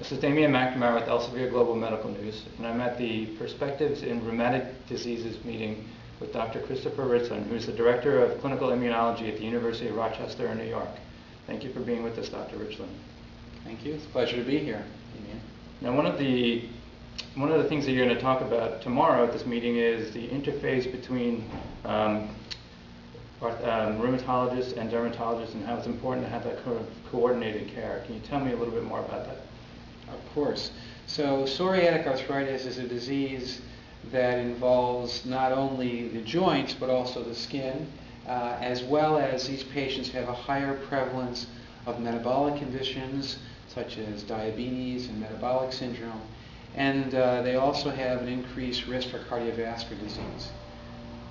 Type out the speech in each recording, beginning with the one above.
This is Damian McNamara with Elsevier Global Medical News, and I'm at the Perspectives in Rheumatic Diseases meeting with Dr. Christopher Richland, who's the Director of Clinical Immunology at the University of Rochester in New York. Thank you for being with us, Dr. Richland. Thank you. It's a pleasure to be here, Damian. Now, one of the things that you're going to talk about tomorrow at this meeting is the interface between rheumatologists and dermatologists and how it's important to have that kind of coordinated care. Can you tell me a little bit more about that? Of course. So psoriatic arthritis is a disease that involves not only the joints but also the skin, as well as these patients have a higher prevalence of metabolic conditions such as diabetes and metabolic syndrome, and they also have an increased risk for cardiovascular disease.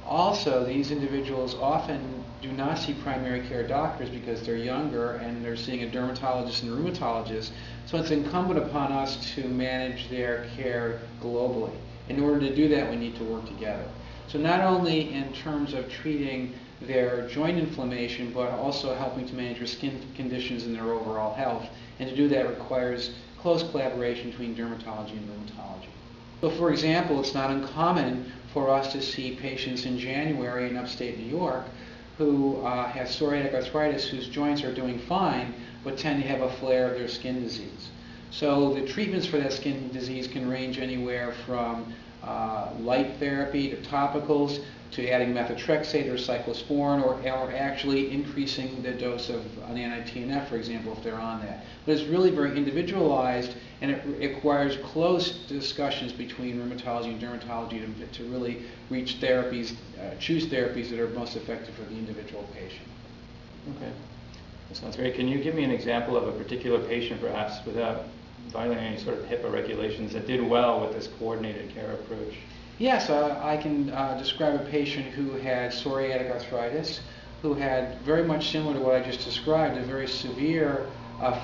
Also, these individuals often do not see primary care doctors because they're younger and they're seeing a dermatologist and a rheumatologist, so it's incumbent upon us to manage their care globally. In order to do that, we need to work together. So not only in terms of treating their joint inflammation, but also helping to manage their skin conditions and their overall health. And to do that requires close collaboration between dermatology and rheumatology. So for example, it's not uncommon for us to see patients in January in upstate New York who have psoriatic arthritis whose joints are doing fine but tend to have a flare of their skin disease. So the treatments for that skin disease can range anywhere from light therapy to topicals to adding methotrexate or cyclosporin or actually increasing the dose of an anti-TNF, for example, if they're on that. But it's really very individualized, and it requires close discussions between rheumatology and dermatology to really reach therapies, choose therapies that are most effective for the individual patient. Okay, that sounds great. Can you give me an example of a particular patient, perhaps, without violating any sort of HIPAA regulations, that did well with this coordinated care approach? Yes, I can describe a patient who had psoriatic arthritis, who had very much similar to what I just described, a very severe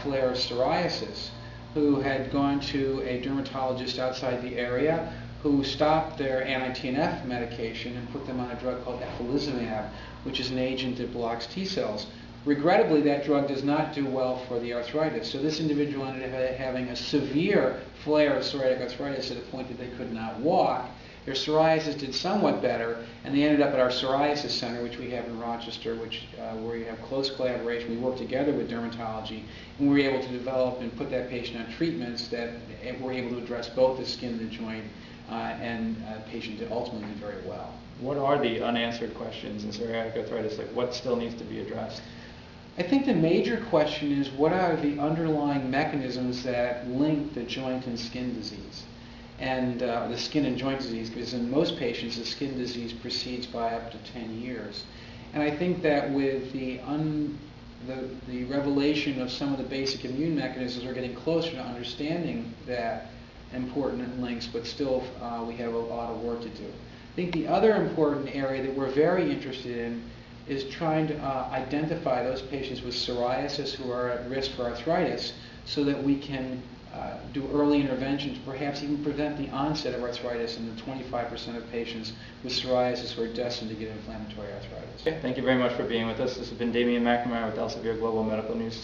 flare of psoriasis, who had gone to a dermatologist outside the area, who stopped their anti-TNF medication and put them on a drug called eculizumab, which is an agent that blocks T cells. Regrettably, that drug does not do well for the arthritis. So this individual ended up having a severe flare of psoriatic arthritis to the point that they could not walk. Their psoriasis did somewhat better, and they ended up at our psoriasis center, which we have in Rochester, where we have close collaboration. We work together with dermatology, and we were able to develop and put that patient on treatments that were able to address both the skin and the joint, and the patient did ultimately do very well. What are the unanswered questions in psoriatic arthritis? Like, what still needs to be addressed? I think the major question is, what are the underlying mechanisms that link the joint and skin disease? And the skin and joint disease, because in most patients the skin disease proceeds by up to 10 years. And I think that with the revelation of some of the basic immune mechanisms, we're getting closer to understanding that important links, but still we have a lot of work to do. I think the other important area that we're very interested in is trying to identify those patients with psoriasis who are at risk for arthritis so that we can do early intervention to perhaps even prevent the onset of arthritis in the 25% of patients with psoriasis who are destined to get inflammatory arthritis. Okay, thank you very much for being with us. This has been Damian McNamara with Elsevier Global Medical News.